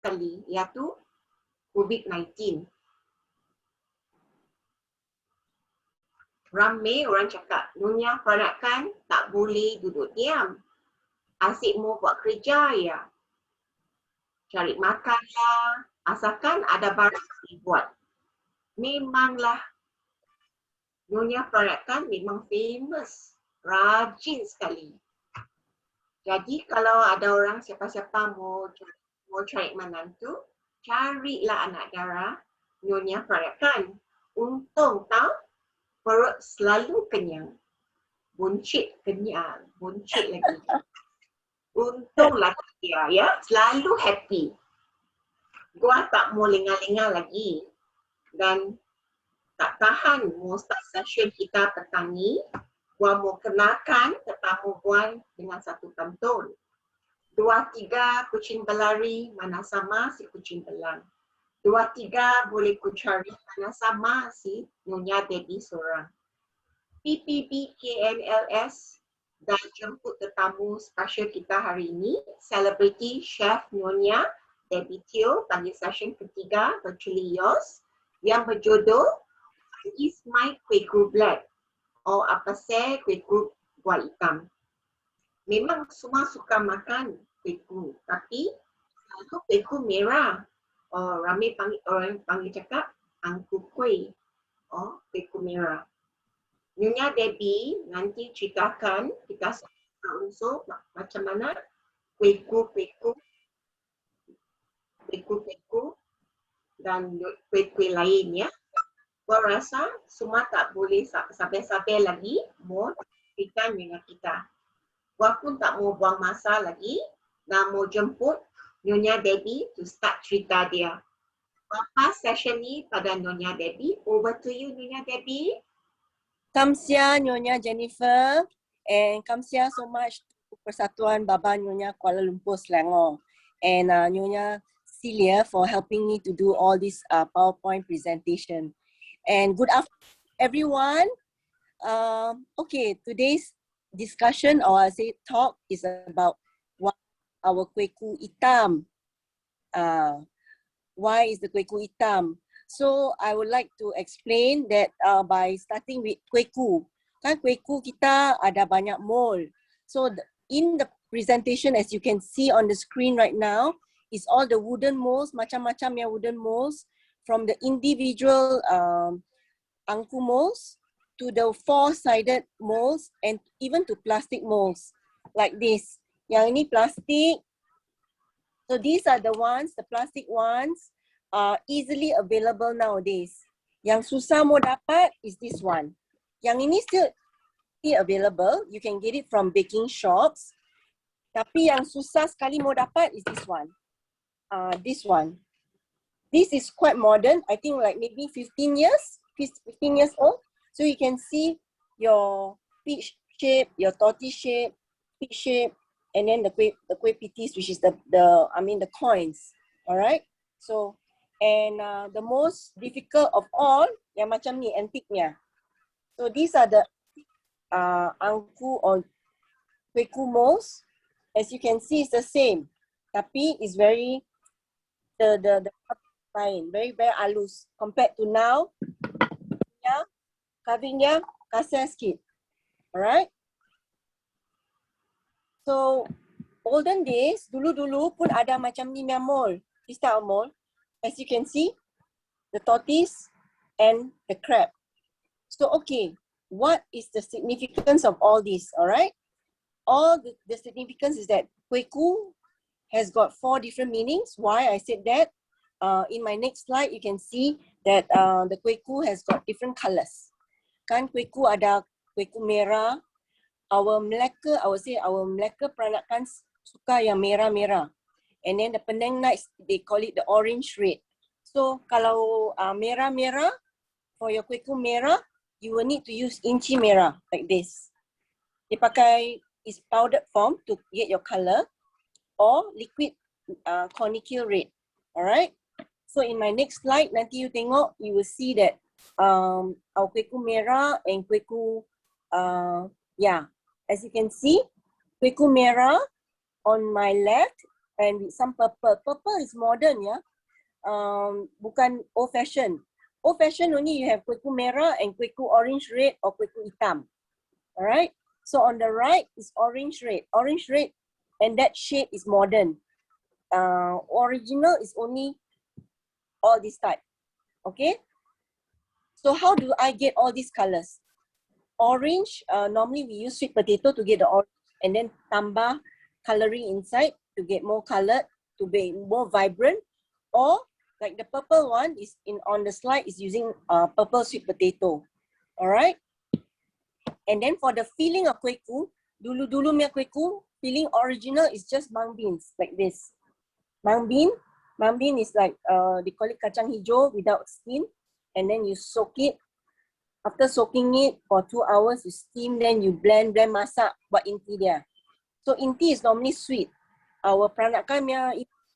sekali, iaitu COVID-19. Ramai orang cakap, Nyonya peranakan tak boleh duduk diam. Asyik mau buat kerja ya. Cari makan lah, asalkan ada barang dibuat. Memanglah Nyonya peranakan memang famous, rajin sekali. Jadi kalau ada orang siapa-siapa mau cari menantu, carilah anak dara Nyonya peranakan. Untung tahu, perut selalu kenyang. Buncit kenyang, buncit lagi. Untunglah dia ya, selalu happy. Gua tak mau lengah-lengah lagi. Dan tak tahan mau start session kita petang ni. Gua mau kenalkan tetamu gua dengan satu pantun. 2-3 kucing berlari, mana sama si kucing belang. 2-3 boleh ku cari, mana sama si Nyonya Debbie seorang. PPBKNLS dan jemput tetamu spesial kita hari ini, selebriti Chef Nyonya Debbie Teo bagi session ketiga Virtually Yours yang berjodoh Is My Kueh Black atau apa saya kueh buah hitam. Memang semua suka makan kueh, tapi selalu kueh merah. Ramai orang panggil cakap angku kueh. Kueh merah. Nyonya Debbie nanti ceritakan kita unsur macam mana kueh-kueh dan kueh-kueh lain ya. Gua rasa semua tak boleh sampai-sampai lagi mau cerita dengan kita. Gua pun tak mau buang masa lagi dan mau jemput Nyonya Debbie to start cerita dia. Apa session ni pada Nyonya Debbie? Over to you Nyonya Debbie. Kamsia Nyonya Jennifer and kamsia so much to Persatuan Baba Nyonya Kuala Lumpur Selangor and Nyonya Celia for helping me to do all this PowerPoint presentation. And good afternoon everyone. Okay, today's discussion or I say talk is about what our kueh hitam. Why is the kueh hitam? So I would like to explain that by starting with kueh. Kan kueh kita ada banyak mold. So in the presentation as you can see on the screen right now is all the wooden molds, macam-macam yang wooden molds from the individual angku molds to the four-sided molds and even to plastic molds like this. Yang ini plastik. So these are the ones, the plastic ones. Easily available nowadays. Yang susah mau dapat is this one. Yang ini still available. You can get it from baking shops. Tapi yang susah sekali mau dapat is this one. This one. This is quite modern. I think like maybe 15 years old. So you can see your peach shape, your tortoise shape, peach shape, and then the kueh pitis, which is the coins. All right. So and the most difficult of all, yang macam ni, antiknya. So these are the angku or kueh molds. As you can see, it's the same. Tapi it's very, the fine, very halus. Compared to now, carvingnya kasar sikit. Alright? So, olden days, dulu-dulu pun ada macam ni mold. This type of mold. As you can see, the tortoise and the crab. So, okay, what is the significance of all this, all right? All the significance is that kueh has got 4 different meanings. Why I said that? In my next slide, you can see that the kueh has got different colors. Kan kueh ada kueh merah. Our Melaka peranakan suka yang merah-merah. And then the Penang Nights, they call it the orange red. So kalau merah-merah, for your kueh merah, you will need to use inci merah like this. Dia pakai is powdered form to get your color or liquid cornicle red. Alright. So in my next slide, nanti you tengok, you will see that our kueh merah and kueh as you can see, kueh merah on my left and with some purple. Purple is modern, yeah. Bukan old fashion. Old fashion only you have kueh merah and kueh orange red or kueh hitam. Alright. So on the right is orange red. Orange red, and that shade is modern. Original is only all this type. Okay. So how do I get all these colors? Orange, normally we use sweet potato to get the orange, and then tambah coloring inside to get more colored, to be more vibrant. Or like the purple one is on the slide is using purple sweet potato. All right. And then for the filling of kueh ku, dulu punya kueh ku, filling original is just mung beans like this. Mung bean is like they call it kacang hijau without skin, and then you soak it. After soaking it for 2 hours, you steam, then you blend masak buat inti dia. So inti is normally sweet. Our peranakan punya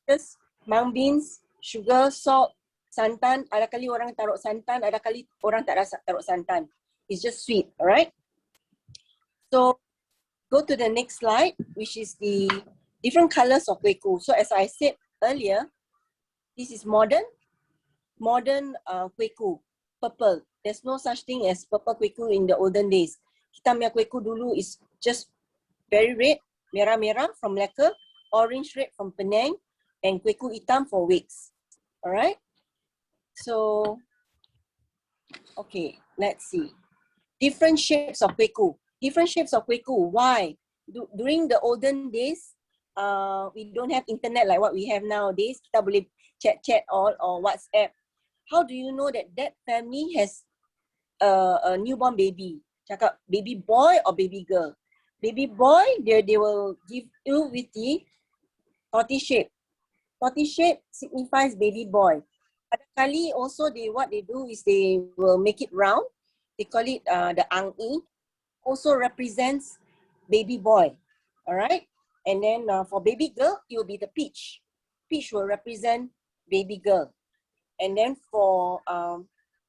just mung beans, sugar, salt, santan. Ada kali orang taruh santan, ada kali orang tak taruh santan. It's just sweet, alright? So go to the next slide, which is the different colors of kueh ku. So as I said earlier, this is modern kueh ku, purple. There's no such thing as purple kueh ku in the olden days. Kita punya kueh ku dulu is just very red, merah-merah from Melaka, orange red from Penang, and kueh ku hitam for Wakes. Alright? So, okay, let's see. Different shapes of kueh ku. Different shapes of kueh ku. Why? During the olden days, we don't have internet like what we have nowadays. Kita boleh chat all or WhatsApp. How do you know that that family has a newborn baby? Cakap baby boy or baby girl? Baby boy, they will give you with the tortoise shape. Tortoise shape signifies baby boy. Ada kali also what they do is they will make it round. They call it the ang-i. Also represents baby boy. Alright? And then for baby girl, it will be the peach. Peach will represent baby girl. And then for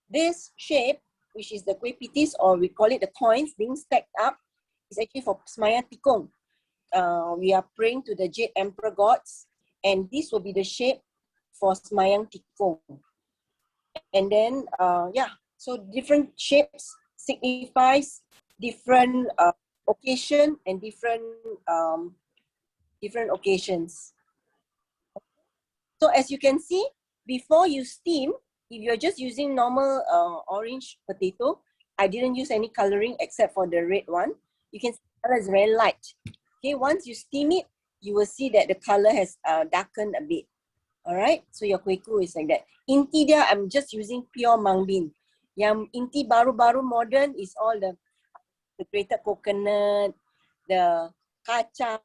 this shape, which is the kueh pitis, or we call it the coins being stacked up, is actually for Semayang Tikong. We are praying to the Jade Emperor gods, and this will be the shape for Semayang Tikong. And then, so different shapes signifies different occasion and different occasions. So as you can see, before you steam, if you're just using normal orange potato, I didn't use any coloring except for the red one. You can see the color is very light. Okay, once you steam it, you will see that the color has darkened a bit. Alright, so your kueh ku is like that. Inti dia, I'm just using pure mung bean. Yang inti baru-baru modern is all the grated coconut, the kacang.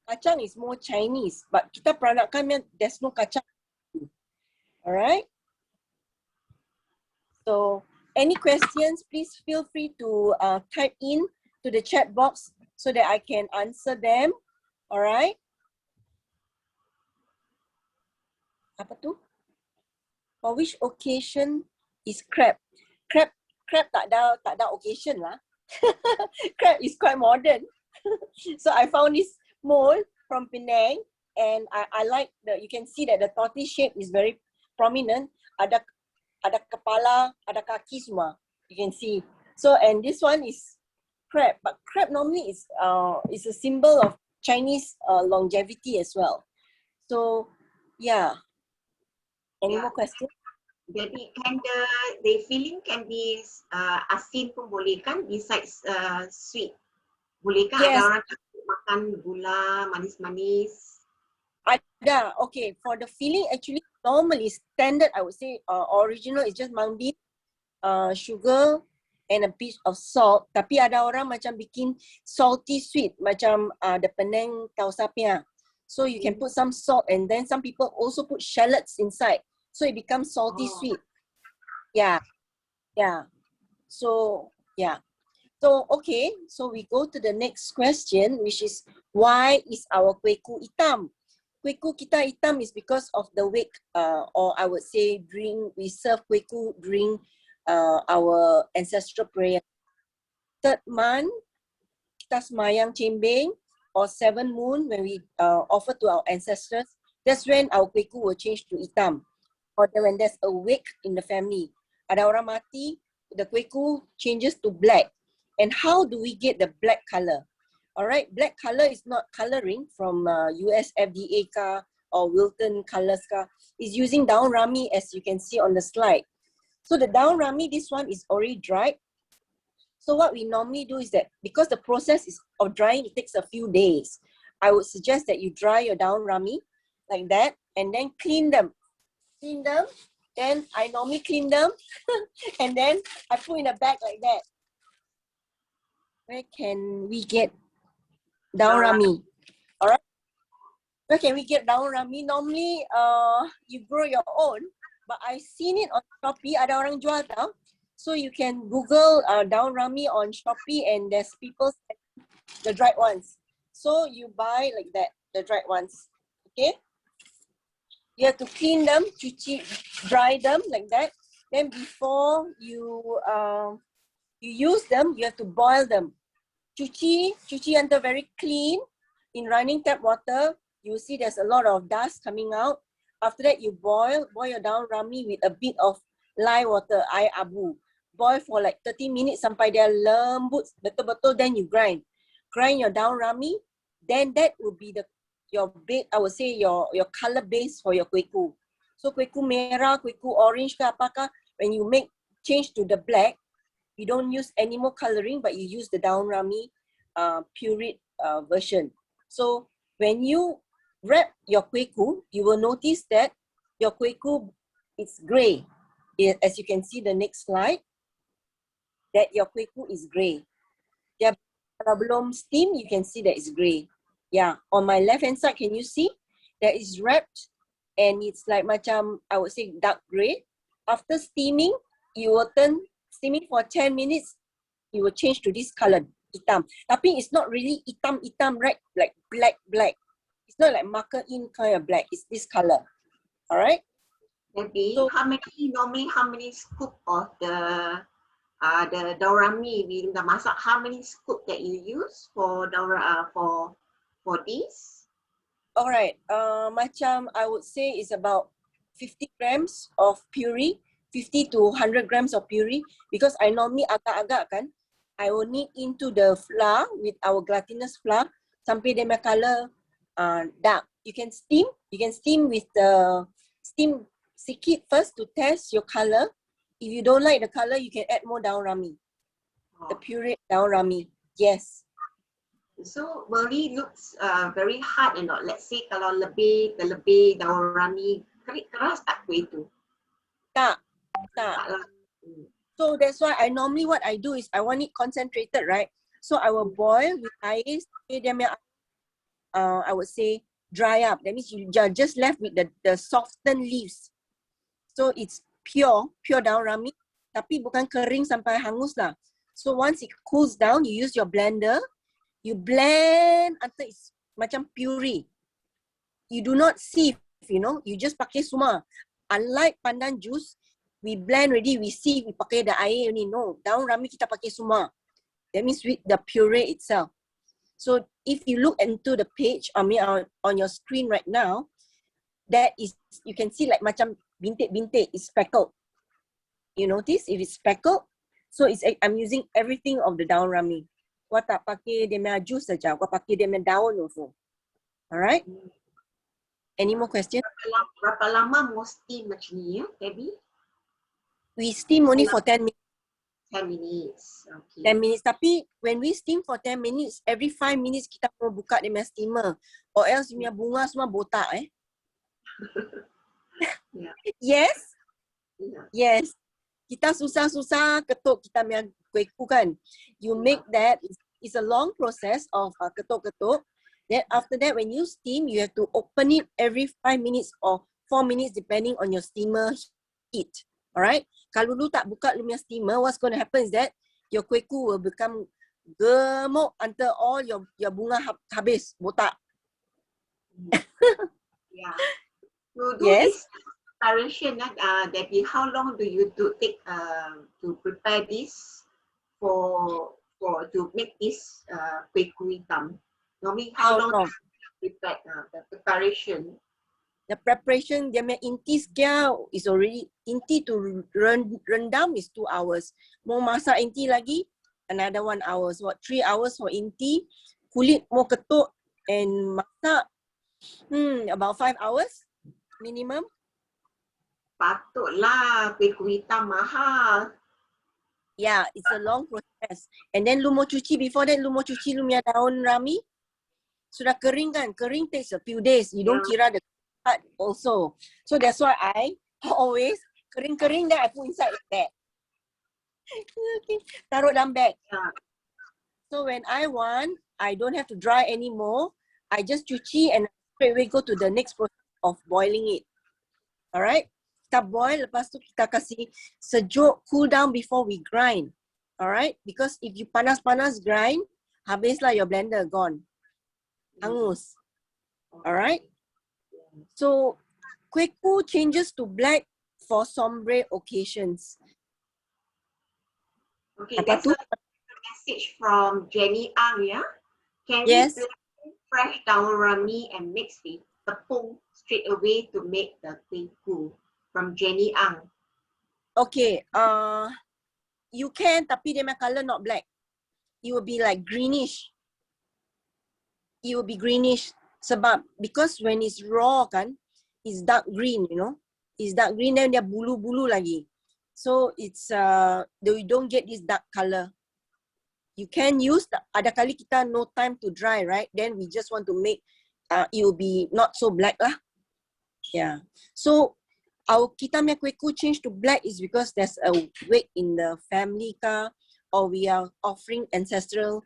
Kacang is more Chinese, but kita peranakan there's no kacang. Alright. So any questions, please feel free to type in to the chat box so that I can answer them. Alright. Apa tu? For which occasion is crab? Crab tak ada occasion lah. Crab is quite modern. So I found this mold from Penang, and I like you can see that the tortoise shape is very prominent. Ada kepala, ada kaki semua. You can see. So and this one is crab, but crab normally is a symbol of Chinese longevity as well. So yeah. Any more questions? Jadi can the filling can be asin pun boleh kan, besides sweet? Boleh kan? Yes. Ada orang makan gula manis-manis? Ada. Okay, for the filling actually normally standard I would say original is just mung bean, sugar and a pinch of salt. Tapi ada orang macam bikin salty sweet macam the Penang tau sapia. So you can put some salt, and then some people also put shallots inside. So it becomes salty sweet. Yeah. Yeah. So yeah. So okay, so we go to the next question, which is why is our kueh ku hitam? Kueh ku kita hitam is because of the wake, or I would say we serve kueh ku during our ancestral prayer. Third month, kita semayang cembeng, or 7 moon when we offer to our ancestors, That's when our kueh will change to hitam. Or when there's a wake in the family. Ada orang mati, the kueh changes to black. And how do we get the black color? Alright, black color is not coloring from US FDA or Wilton colors is using daun rami as you can see on the slide. So the daun rami, this one is already dried. So what we normally do is that because the process of drying, it takes a few days. I would suggest that you dry your daun rami like that and then clean them. Then I normally clean them and then I put in a bag like that. Where can we get daun rami? All right. Where can we get daun rami? Normally, you grow your own, but I've seen it on Shopee. Ada orang jual tau. So you can Google daun rami on Shopee and there's people the dried ones. So you buy like that, the dried ones. Okay. You have to clean them, dry them like that. Then before you use them, you have to boil them. Cuci until very clean in running tap water. You will see there's a lot of dust coming out. After that, you boil your daun rami with a bit of lye water, air abu. Boil for like 30 minutes sampai dia lembut betul-betul. Then you grind your daun rami. Then that will be your base. I would say your color base for your kueh. So kueh merah, kueh orange ke apakah, when you change to the black, you don't use any more coloring, but you use the daun rami pureed version. So when you wrap your kueh, you will notice that your kueh is gray. As you can see the next slide, that your kueh is gray. Yeah, kalau belum steam, you can see that it's gray. Yeah, on my left hand side, can you see that is wrapped and it's like macam, I would say dark gray. After steaming, you will steaming for 10 minutes, you will change to this color, hitam. Tapi it's not really hitam, right? Like black. It's not like marker in kind of black. It's this color. All right? Maybe so, how many scoop of the daun rami we masak? How many scoop that you use for this? All right. Macam I would say is about 50 grams of puree, 50 to 100 grams of puree, because I normally agak-agak kan, I will knead into the flour with our gelatinous flour sampai dia punya color dark. You can steam with the steam sikit first to test your color. If you don't like the color, you can add more daun rami. The puree daun rami. Yes. So will it looks very hard or not? Let's say kalau lebih daun rami, keras tak kueh tu? Tak. So that's why what I do is I want it concentrated, right? So I will boil with air, I would say dry up. That means you are just left with the softened leaves. So it's pure daun rami, tapi bukan kering sampai hangus lah. So once it cools down, you use your blender, you blend until it's macam puree. You do not sieve, you just pakai semua. Unlike pandan juice, we blend already, we sieve, we pakai the air ni. No, daun rami kita pakai semua. That means with the puree itself. So if you look into the page on your screen right now, that is, you can see like macam bintik is speckled. You notice if it's speckled, so I'm using everything of the daun rami. Gua tak pakai dia punya juice saja, gua pakai dia punya daun also. Alright? Any more questions? Berapa lama mau steam macam ni ya, Debbie? We steam only for 10 minutes. 10 minutes. Okay. 10 minutes. Tapi when we steam for 10 minutes, every 5 minutes kita perlu buka dia punya steamer. Or else dia punya bunga semua botak Yeah. Yes? Yeah. Yes. Kita susah-susah ketuk kita punya kueh kan. You make that, it's a long process of ketuk-ketuk. Then after that, when you steam, you have to open it every 5 minutes or 4 minutes depending on your steamer heat. Alright? Kalau lu tak buka lu punya steamer, what's going to happen is that your kueh will become gemuk until all your bunga habis, botak. Yeah. To do Yes. this preparation, Debbie, how long do you take to prepare this to make this kueh hitam? Normally, how long do you prepare the preparation? The preparation dia punya inti sekian is already, inti to rendam is 2 hours. Mau masak inti lagi another 1 hour. So 3 hours for inti. Kulit mau ketuk and masak about 5 hours minimum. Patutlah kuih hitam mahal. Yeah, it's a long process. And then lu mau cuci, before that lu mau cuci lu punya daun rami. Sudah kering kan? Kering takes a few days. You don't kira the cut also. So that's why I always kering-kering then I put inside like that. Okay. Taruh dalam bag. Yeah. So when I want, I don't have to dry anymore. I just cuci and straight away go to the next process of boiling it. Alright? Kita boil, lepas tu kita kasih sejuk, cool down before we grind. Alright? Because if you panas-panas grind, habislah your blender, gone. Hangus. Alright? So, kueh changes to black for sombre occasions. Okay, Apa that's tu? a message from Jenny Ang, yeah? Can Yes. we blend fresh daun rami and mix with tepung straight away to make the kueh? From Jenny Ang. Okay, you can, tapi dia punya color not black. It will be like greenish. It will be greenish. Sebab, because when it's raw kan, it's dark green, you know. It's dark green, then dia bulu-bulu lagi. So, it's, you don't get this dark color. You can use, ada kali kita no time to dry, right? Then we just want to make, it will be not so black lah. Yeah. So, kita punya kueh change to black is because there's a wake in the family ka, or we are offering ancestral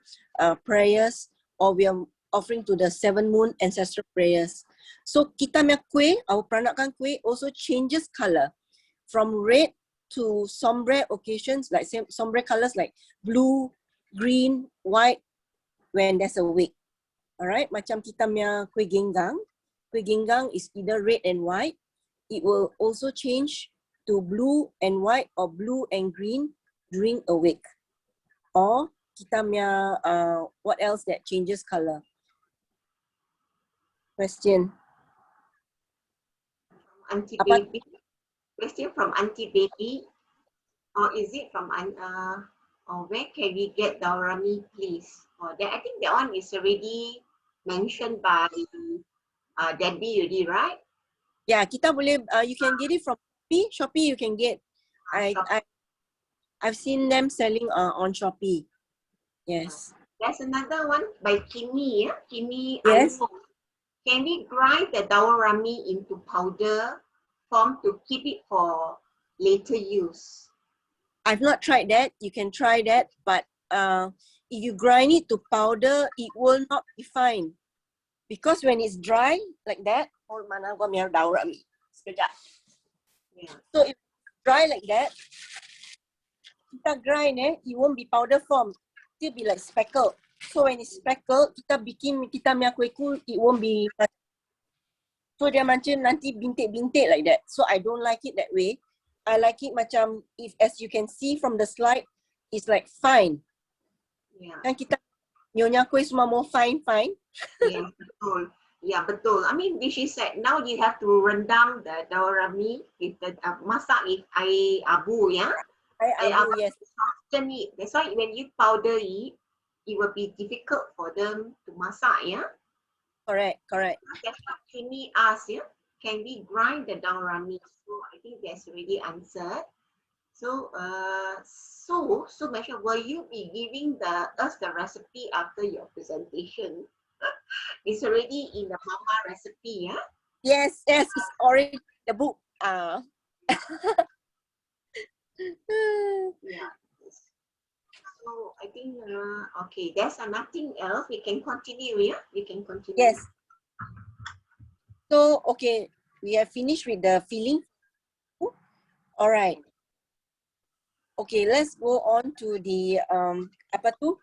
prayers, or we are offering to the 7 moon ancestral prayers. So kita punya kueh, our peranakan kueh also changes color from red to sombre occasions, like sombre colors like blue, green, white when there's a wake. Alright, macam kita punya kueh genggang. Kueh genggang is either red and white. It will also change to blue and white or blue and green during a wake. Or kita punya, what else that changes color? Question. Auntie Apa? Baby. Question from Auntie Baby. Or is it from, or where can we get daun rami, please? Or that, I think that one is already mentioned by Debbie already, right? Yeah, kita boleh, you can get it from Shopee. Shopee you can get. I've seen them selling on Shopee. Yes. There's another one by Kimi, yeah? Kimi. Yes. Can we grind the daun rami into powder form to keep it for later use? I've not tried that. You can try that, but if you grind it to powder, it will not be fine. Because when it's dry like that, mana gua punya daun rami. Sekejap. Yeah. So if it's dry like that, kita grind it won't be powder form. It'll be like speckled. So when it's speckled, kita bikin kita punya kueh it won't be. So dia macam nanti bintik-bintik like that. So I don't like it that way. I like it macam, if as you can see from the slide, it's like fine. Yeah. Kan kita nyonya kueh semua mau fine. Yeah, betul. Yeah, betul. I mean, she said now you have to rendam the daun rami with the masak with air abu, yeah. Air abu, yes. Soften it. That's why when you powder it, it will be difficult for them to masak, yeah. Correct. That's what Kimi asked, yeah. Can we grind the daun rami? So I think that's already answered. So, so Masha, will you be giving us the recipe after your presentation? It's already in the mama recipe, yeah? Yes, it's already in the book. Yeah. So I think, okay, there's nothing else. We can continue, yeah? We can continue. Yes. So, okay, we have finished with the filling. All right. Okay, let's go on to the, apa tu?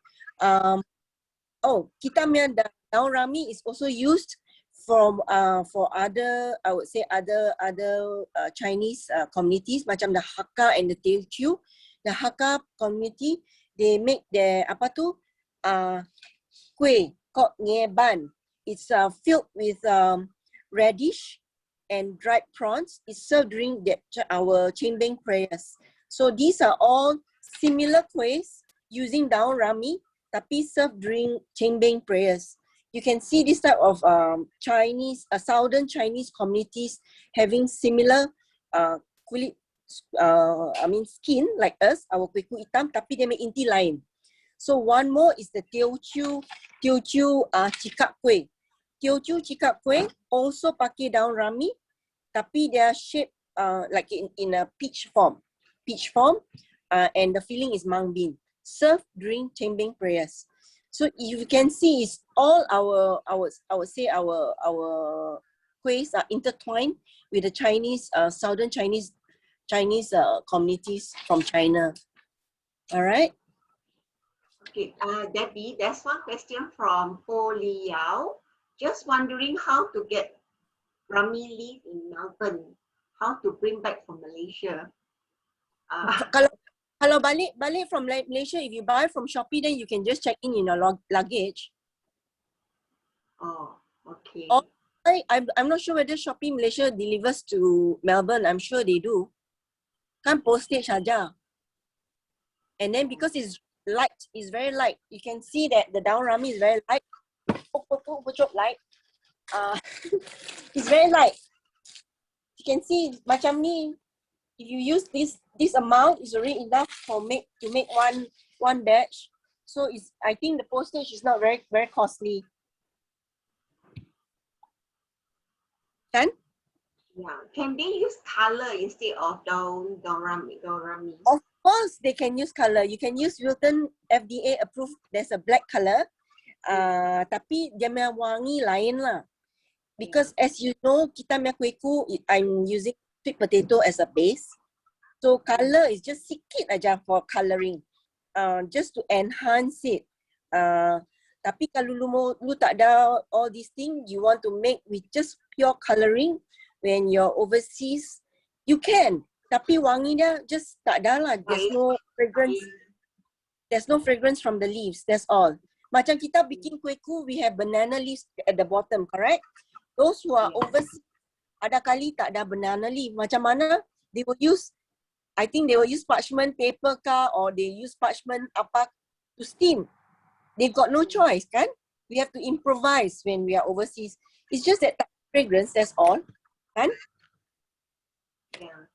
Kita punya daun rami is also used for other, I would say other Chinese communities, macam the Hakka and the Teochew. The Hakka community, they make their apa tu kueh called ngeban. It's filled with radish and dried prawns is served during our Chembeng prayers. So these are all similar kuehs using daun rami, tapi served during Chembeng prayers. You can see this type of southern Chinese communities having similar kulit, skin like us, our kueh hitam, tapi dia punya inti lain. So one more is the Teochew cikap kueh. Teochew cikap kueh also pakai daun rami, tapi they are shaped like in a peach form, and the filling is mung bean, served during Chembeng prayers. So you can see, it's all our kuehs are intertwined with the Chinese southern Chinese communities from China. All right. Okay, Debbie, there's one question from Po Liao. Just wondering how to get rami leaf in Melbourne. How to bring back from Malaysia? Kalau balik from Malaysia, if you buy from Shopee, then you can just check in your luggage. Oh, okay. Or, I'm not sure whether Shopee Malaysia delivers to Melbourne. I'm sure they do. Kan postage aja. And then because it's light, it's very light. You can see that the daun rami is very light. Light. It's very light. You can see macam ni. If you use this amount, is already enough to make one batch. So I think the postage is not very costly. Kan? Yeah. Can they use color instead of daun rami? Of course, they can use color. You can use Wilton FDA approved. There's a black color. Tapi dia punya wangi lain lah. Because as you know, kita punya kuehku, I'm using sweet potato as a base. So color is just sikit aja for coloring. Just to enhance it. Tapi kalau lu tak ada all these things, you want to make with just pure coloring when you're overseas, you can. Tapi wangi dia just tak ada lah. There's no fragrance. There's no fragrance from the leaves. That's all. Macam kita bikin kuehku, we have banana leaves at the bottom, correct? Those who are overseas, ada kali tak ada banana leaf. Macam mana? They will use, I think they will use parchment paper or they use parchment to steam. They've got no choice, kan? We have to improvise when we are overseas. It's just that fragrance, that's all. Kan? Yeah.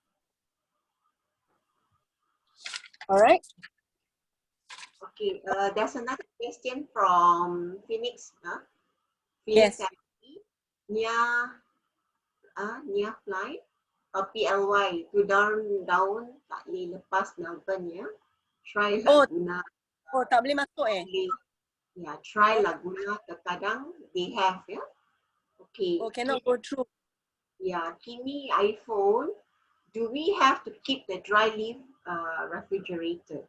All right. Okay, there's another question from Phoenix. Yes. Nia fly PLY tu daun tak boleh lepas Melbourne ya. Try lah guna. Oh, tak boleh masuk Ya, try lah guna, terkadang they have ya. Okay. Oh, cannot go through. Ya, kini iPhone, do we have to keep the dry leaf refrigerated?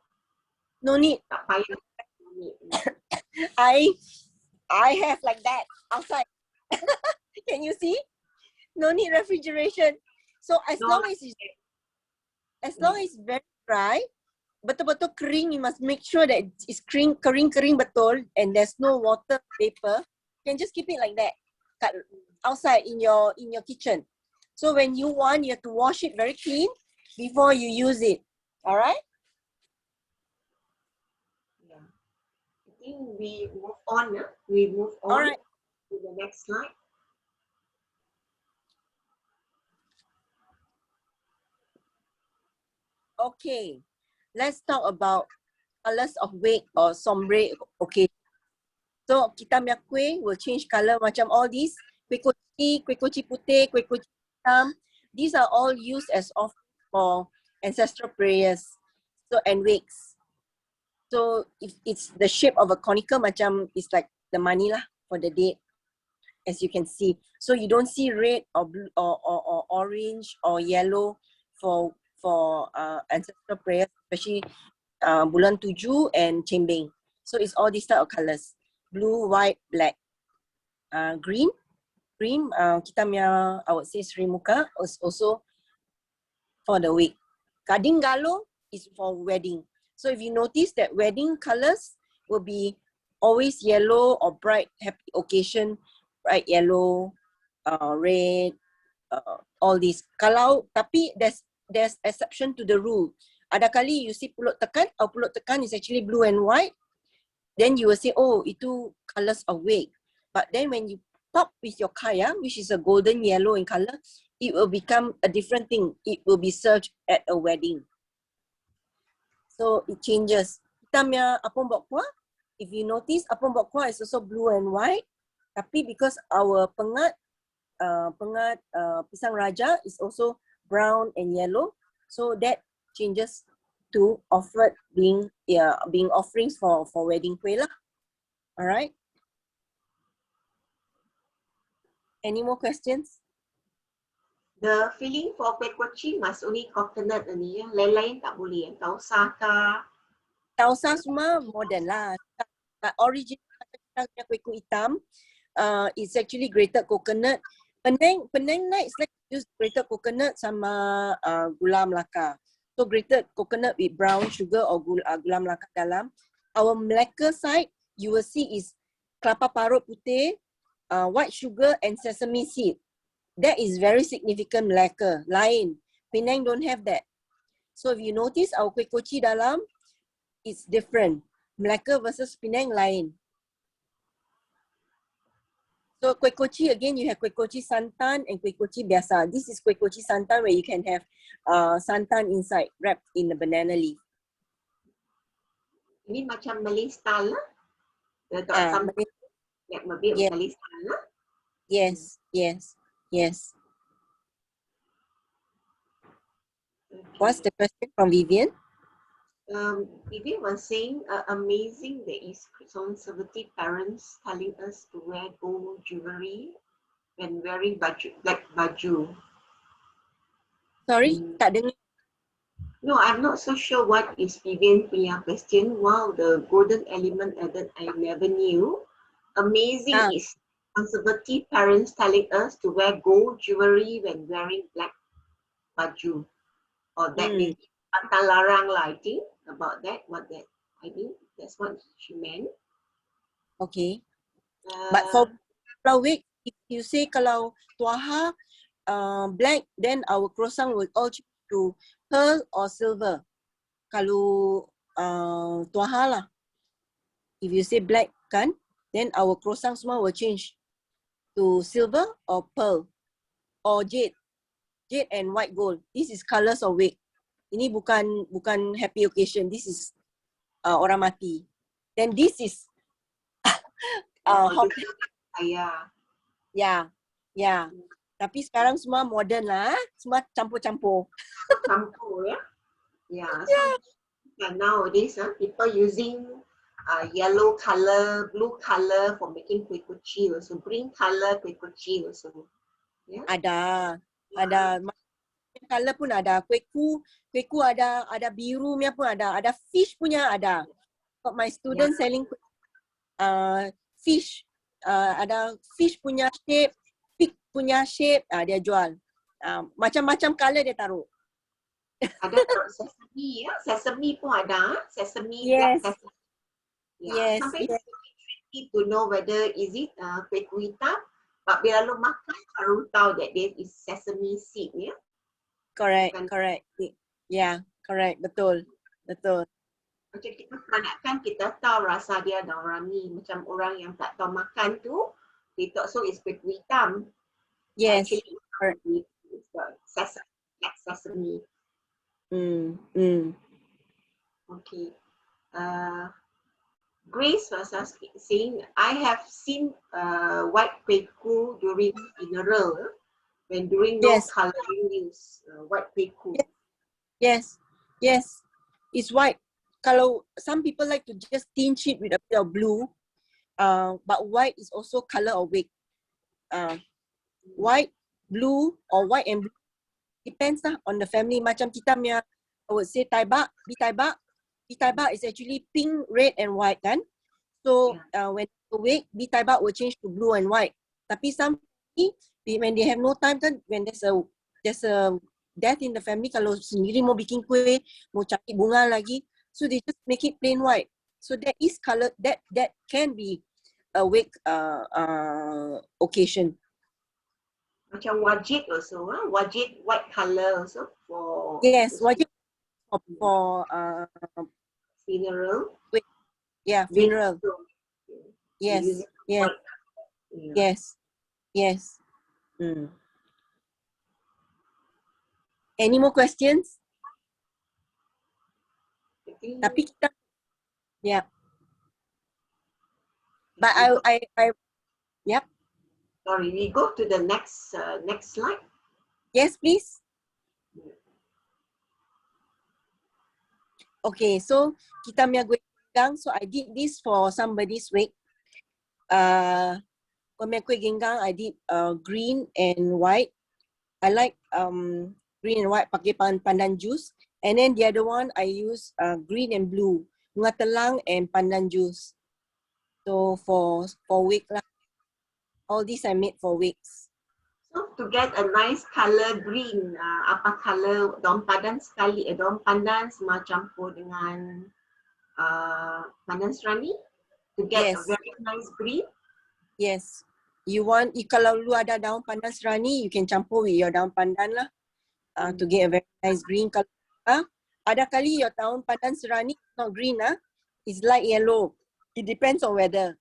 No need. Tak payah. No need. I have like that outside. Can you see? No need refrigeration. So as long as it's very dry, betul-betul kering, you must make sure that it's kering betul and there's no water vapor. You can just keep it like that, outside in your kitchen. So when you have to wash it very clean before you use it. All right? Yeah. I think we move on. We move on. All right. To the next slide. Okay, let's talk about colors of wake or sombre occasion. So kita punya kueh will change color macam all these. Kueh koci putih, kueh koci hitam. These are all used as offering for ancestral prayers. So and wakes. So if it's the shape of a conical, macam it's like the money lah for the date, as you can see. So you don't see red or blue or orange or yellow for ancestral prayers, especially bulan 7 and Chembeng. So it's all these type of colors: blue, white, black, green. Kita punya, I would say Sri Muka is also for the wake. Gading Galo is for wedding. So if you notice that wedding colors will be always yellow or bright, happy occasion, bright yellow, red, all this. Kalau tapi there's exception to the rule. Ada kali you see pulut tekan, or pulut tekan is actually blue and white. Then you will say, oh, itu colors of wig. But then when you top with your kaya, which is a golden yellow in color, it will become a different thing. It will be served at a wedding. So it changes. Kita punya apom bok kuah, if you notice, apom bok kuah is also blue and white. Tapi because our pengat pisang raja is also brown and yellow, so that changes to offered being offerings for wedding kueh lah. Alright. Any more questions? The filling for kueh kochi must only coconut ni ya. Lain-lain tak boleh ya. Tausa kah? Tausa semua modern lah. Original kueh kueh hitam is actually grated coconut. Penang night is like use grated coconut sama gula Melaka. So grated coconut with brown sugar or gula Melaka dalam. Our Melaka side, you will see is kelapa parut putih, white sugar and sesame seed. That is very significant Melaka. Lain. Penang don't have that. So if you notice our kueh kochi dalam, it's different. Melaka versus Penang lain. So kueh kochi again, you have kueh kochi santan and kueh kochi biasa. This is kueh kochi santan where you can have santan inside, wrapped in the banana leaf. Ini macam Malay style lah. Letak sambal. Yeah, Malay style lah. Yes, yes, yes. What's the question from Vivian? Vivian was saying, amazing there is conservative parents telling us to wear gold jewelry when wearing black baju. Sorry, tak dengar. No, I'm not so sure what is Vivian punya question. Wow, the golden element added, I never knew. Amazing is conservative parents telling us to wear gold jewelry when wearing black baju. Or that means pantang larang lah, I think, about that. I think that's what she meant. Okay. But for wig, if you say kalau tuaha black, then our croissant will all change to pearl or silver. Kalau tuaha lah. If you say black kan, then our croissant semua will change to silver or pearl or jade. Jade and white gold. This is colours of wig. Ini bukan happy occasion. This is orang mati. Then this is yeah. Tapi sekarang semua modern lah. Semua campur-campur. Campur ya. Yeah. So nowadays, people using yellow color, blue color for making kueh kochi also. Green color kueh kochi also. Yeah. Ada. Color pun ada. Kueh ku ada biru punya pun ada. Ada fish punya ada. Got my students selling fish. Ada fish punya shape, pig punya shape, dia jual. Macam-macam color dia taruh. Ada sesame ya. Sesame pun ada. Sesame. Yes. Black sesame. Yeah. Yes. Sometimes it's tricky to know whether is it kueh hitam. But bila lu makan, baru tahu that there is sesame seed, ya. Correct. Yeah, correct. Betul. Macam kita peranatkan, kita tahu rasa dia ada orang ni. Macam orang yang tak tahu makan tu, they thought so is kueh hitam. Yes. Actually, it's sesame. Okay. Grace was saying, I have seen white kueh during funeral when during no coloring use white kueh. Yes, it's white. Kalau some people like to just tinge it with a bit of blue, but white is also color of wig. White, blue, or white and blue depends lah on the family. Macam kita punya, I would say taibak, B-taibak is actually pink, red and white kan. So when the wig, B-taibak will change to blue and white. Tapi some when they have no time kan, when there's a death in the family, kalau sendiri mau bikin kuih, mau cari bunga lagi, so they just make it plain white. So that is color, that can be a wig occasion. Macam wajit also, wajit white color also for Yes, wajib for funeral. yeah, They funeral. use Yes, it yes, white. Yeah. yes, yes. Mm. Any more questions? I think, Tapi kita, yeah. But we go, yep. sorry, we go to the next slide. Yes, please. Okay, so kita punya kuih genggang. So I did this for somebody's wake. For my kuih genggang, I did green and white. I like green and white pakai pandan juice. And then the other one I use green and blue, bunga telang and pandan juice. So for wake lah. All these I made for wakes. So to get a nice color green, apa color daun pandan sekali, daun pandan campur dengan pandan serani to get a Yes, very nice green. yes. Kalau lu ada daun pandan serani, you can campur with your daun pandan lah. To get a very nice green color. Ada kali your daun pandan serani not green it's light yellow. It depends on weather.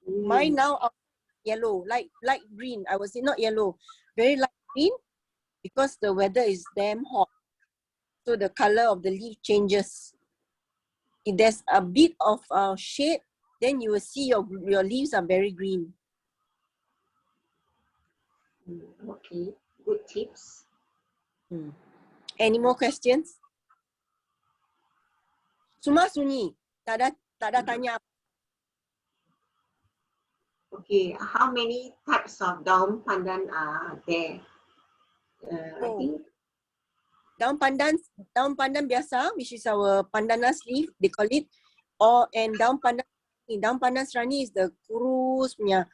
Mine now are yellow, light green. I would say not yellow, very light green because the weather is damn hot. So the color of the leaf changes. If there's a bit of shade, then you will see your leaves are very green. Okay, good tips. Any more questions? Semua sunyi. Tak ada tanya. Okay, how many types of daun pandan are there? I think Daun pandan biasa, which is our pandanas leaf, they call it. And daun pandan serani is the kurus punya.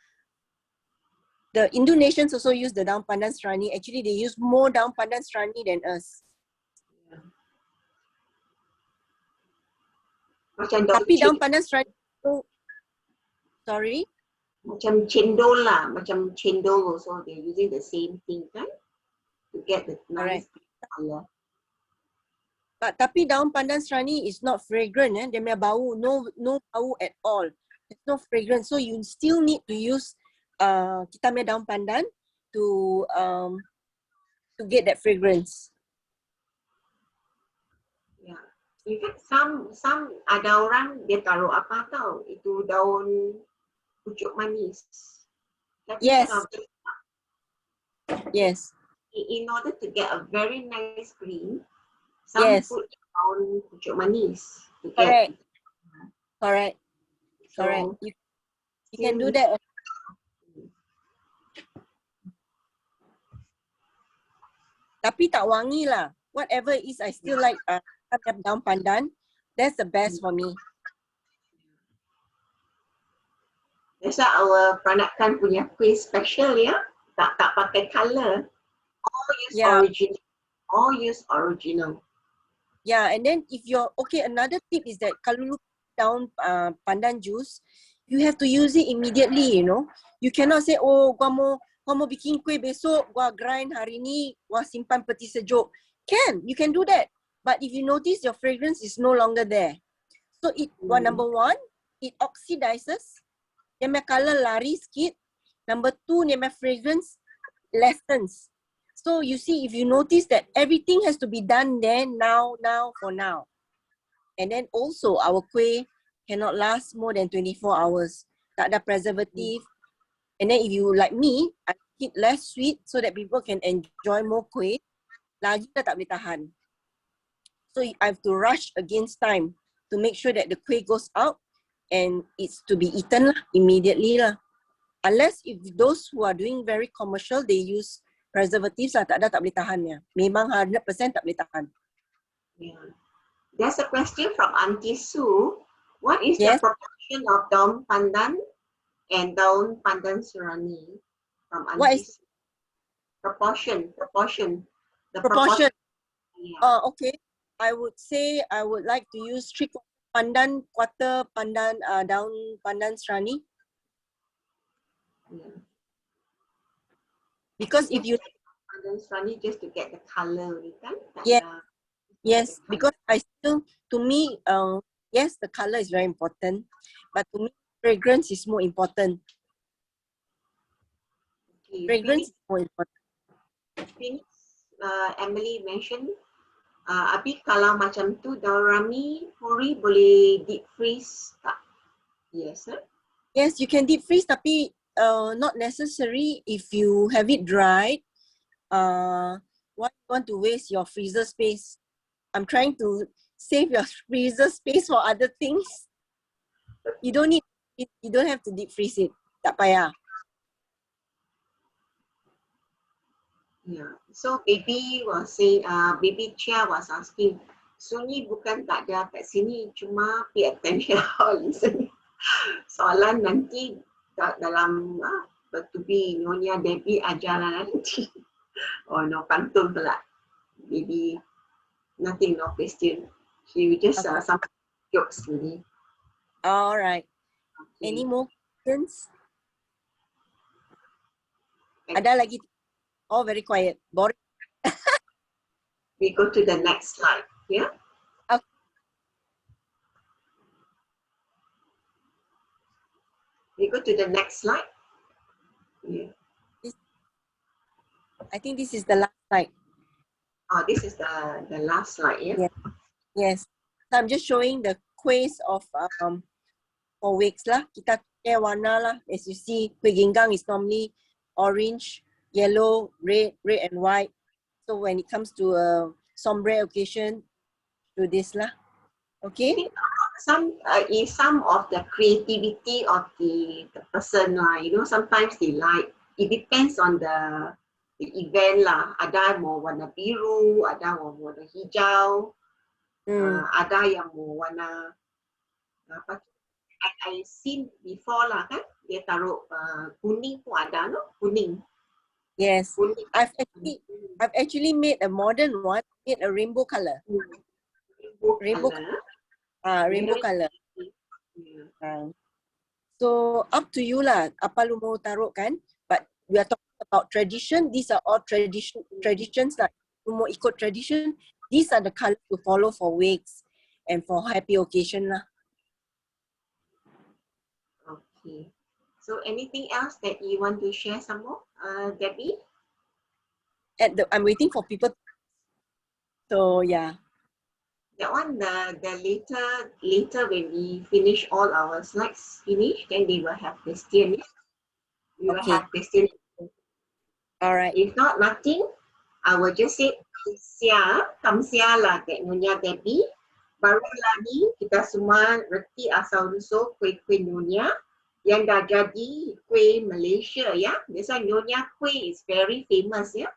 The Indonesians also use the daun pandan serani. Actually, they use more daun pandan serani than us. macam daun Tapi daun pandan serani, sorry? macam cendol lah, macam cendol also they're using the same thing kan to get the nice color. Tapi daun pandan serani is not fragrant. Dia punya bau, no bau at all. There's no fragrance. So you still need to use kita punya daun pandan to get that fragrance. Yeah. In fact, some ada orang dia taruh apa tau, itu daun pucuk manis. That Yes. Yes. In order to get a very nice green, some put daun pucuk manis. Correct. So, Correct. You can do that. Tapi tak wangi lah. Whatever it is, I still like daun pandan. That's the best for me. That's why our peranakan punya kuih special ya. Tak pakai color. All use original. Yeah, and then if you're okay, another tip is that kalau lu down pandan juice, you have to use it immediately, you know. You cannot say, oh, gua mau bikin kuih besok, gua grind hari ni, gua simpan peti sejuk. You can do that. But if you notice your fragrance is no longer there. So number one, it oxidizes. Dia punya color lari sikit. Number two, dia punya fragrance lessens. So you see, if you notice that everything has to be done there now, for now. And then also our kuih cannot last more than 24 hours. Tak ada preservative. And then if you like me, I keep less sweet so that people can enjoy more kuih. Lagi dah tak boleh tahan. So I have to rush against time to make sure that the kuih goes out and it's to be eaten lah, immediately lah. Unless if those who are doing very commercial, they use preservatives lah, tak boleh tahan ya. Memang 100% tak boleh tahan. Yeah. There's a question from Auntie Sue. What is the proportion of daun pandan and daun pandan serani? From Auntie What is Sue. Proportion. The proportion? Yeah. Okay. I would say I would like to use 3 pandan, quarter pandan, daun pandan serani. Yeah. Because if you, Sunny just to get the color, kan? Tak yeah, ada yes, the because I still, to me, yes, the color is very important, but to me, fragrance is more important. Okay, Fragrance is more important. Phoenix, Emily mentioned, Abi kalau macam tu Daurami Puri boleh deep freeze tak? Yes, eh? Yes, you can deep freeze, tapi not necessary if you have it dried. Why you want to waste your freezer space? I'm trying to save your freezer space for other things. You don't need it, you don't have to deep freeze it. Tak payah. Yeah. So baby was saying, baby Chia was asking, Sunyi bukan tak ada kat sini, cuma pay attention how listening. Soalan nanti dalam bertubi Nyonya Debbie ajaran nanti. Oh no, pantun pula. Baby, nothing, no question. She will just Okay. some jokes really. All right. Okay. Any more questions? Ada lagi? Oh, very quiet. Boring. We go to the next slide. Yeah. Okay. We go to the next slide. Yeah. I think this is the last slide. Oh, this is the last slide. Yeah. Yeah. Yes. So I'm just showing the quiz of 4 weeks lah. Kita pakai warna lah. As you see, kuih ginggang is normally orange, yellow, red and white. So when it comes to a sombre occasion, do this lah. Okay. Some is some of the creativity of the person lah. You know, sometimes they like. It depends on the event lah. Ada mau warna biru, ada mau warna hijau, ada yang mau warna apa? I seen before lah kan. Dia taruh kuning pun ada, no? Kuning. Yes. Kuning. I've actually made a modern one, made a rainbow color. Rainbow color. Rainbow color. Yeah. So up to you lah. Apa lu mau taruh kan? But we are talking about tradition. These are all traditions lah. Lu mau ikut tradition. These are the colors to follow for wakes and for happy occasion lah. Okay. So anything else that you want to share some more, Debbie? I'm waiting for people. So yeah. That one, the later when we finish all our slides then they will have question. We will have question. All right. If not, nothing. I will just say kamsia lah Kak Nyonya Debbie. Baru lagi kita semua reti asal usul kuih-kuih Nyonya yang dah jadi kuih Malaysia ya. Biasa Nyonya kuih is very famous ya.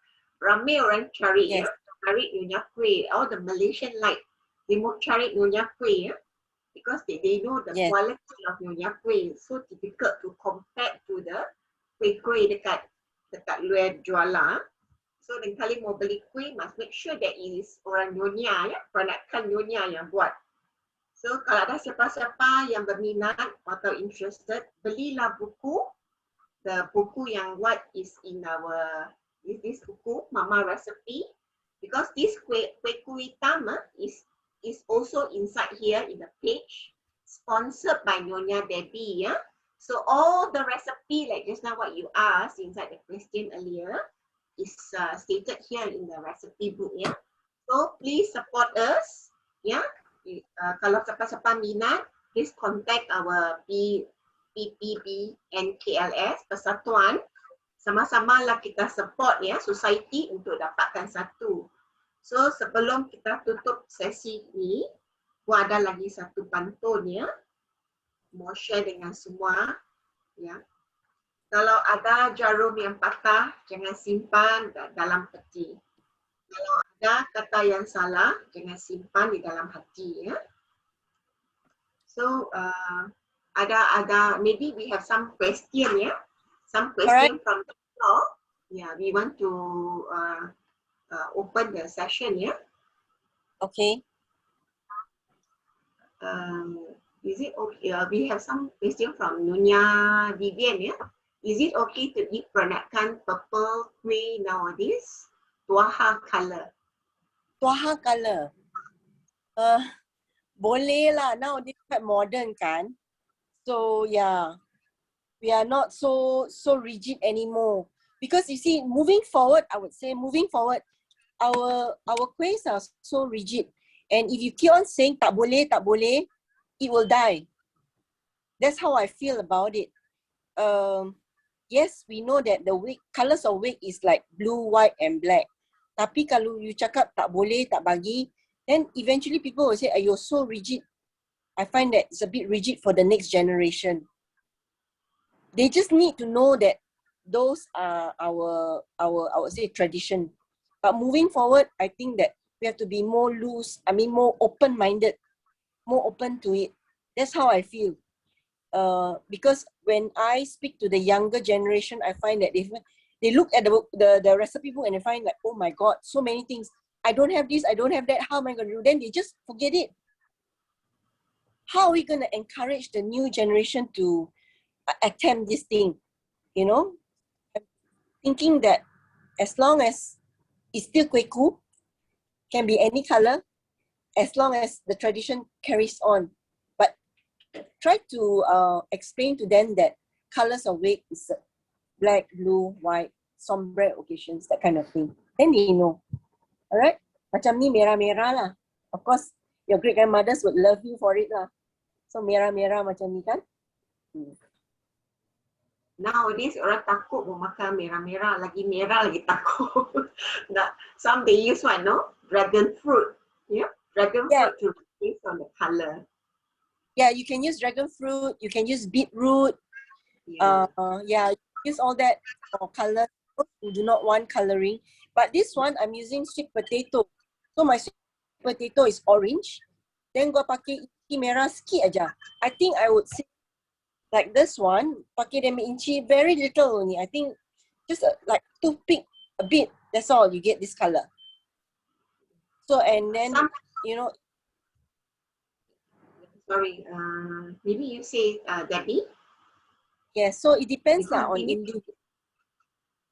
Ramai orang cari ya. Cari Nyonya kuih. All the Malaysian like. They mau cari Nyonya kuih ya. Because they know the quality of Nyonya kuih. So difficult to compare to the kuih-kuih dekat luar jualan. So dan kali mau beli kuih, must make sure that it is orang Nyonya ya, peranakan Nyonya yang buat. So kalau ada siapa-siapa yang berminat atau interested, belilah buku. The buku yang what is in our this buku, Mama Recipe. Because this kuih hitam is also inside here in the page, sponsored by Nyonya Debbie ya. So all the recipe like just now what you asked inside the question earlier is stated here in the recipe book ya. So please support us ya. Kalau siapa-siapa minat, please contact our PPB and KLS Persatuan. Sama-sama lah kita support ya society untuk dapatkan satu. So sebelum kita tutup sesi ini, gua ada lagi satu pantun ya. Mau share dengan semua ya. Kalau ada jarum yang patah, jangan simpan dalam peti. Kalau ada kata yang salah, jangan simpan di dalam hati ya. So ada maybe we have some question ya. Some question from the floor. Yeah, we want to open the session ya. Okay. Is it okay? We have some question from Nyonya Vivian ya. Is it okay to eat peranakan purple kueh nowadays? Tuaha color. Tuaha color. Boleh lah. Now this quite modern kan. So yeah, we are not so rigid anymore. Because you see, moving forward, I would say moving forward, our kuehs are so rigid. And if you keep on saying tak boleh, it will die. That's how I feel about it. Yes, we know that the wig, colors of wig is like blue, white and black. Tapi kalau you cakap tak boleh, tak bagi, then eventually people will say, you're so rigid. I find that it's a bit rigid for the next generation. They just need to know that those are our I would say tradition. But moving forward, I think that we have to be more loose, more open-minded, more open to it. That's how I feel. Because when I speak to the younger generation, I find that if they look at the recipe book and they find like, oh my God, so many things. I don't have this, I don't have that, how am I going to do? Then they just forget it. How are we going to encourage the new generation to attempt this thing? You know, thinking that as long as it's still kueh, can be any color, as long as the tradition carries on. But try to explain to them that colors of wig is black, blue, white, sombre occasions, that kind of thing. Then they know. Alright? Macam ni merah-merah lah. Of course, your great grandmothers would love you for it lah. So merah-merah macam ni kan? Nowadays orang takut mau makan merah-merah, lagi merah lagi takut. Some they use what, no? Dragon fruit. Yeah, dragon fruit to replace on the color. Yeah, you can use dragon fruit, you can use beetroot. Yeah, use all that for color. You do not want coloring. But this one, I'm using sweet potato. So my sweet potato is orange. Then gua pakai inci merah sikit aja. I think I would say like this one, pakai demi inci, very little only. I think just like toothpick a bit. That's all. You get this color. So and then you know. Sorry, maybe you say Debbie. Yeah. So it depends lah on individual.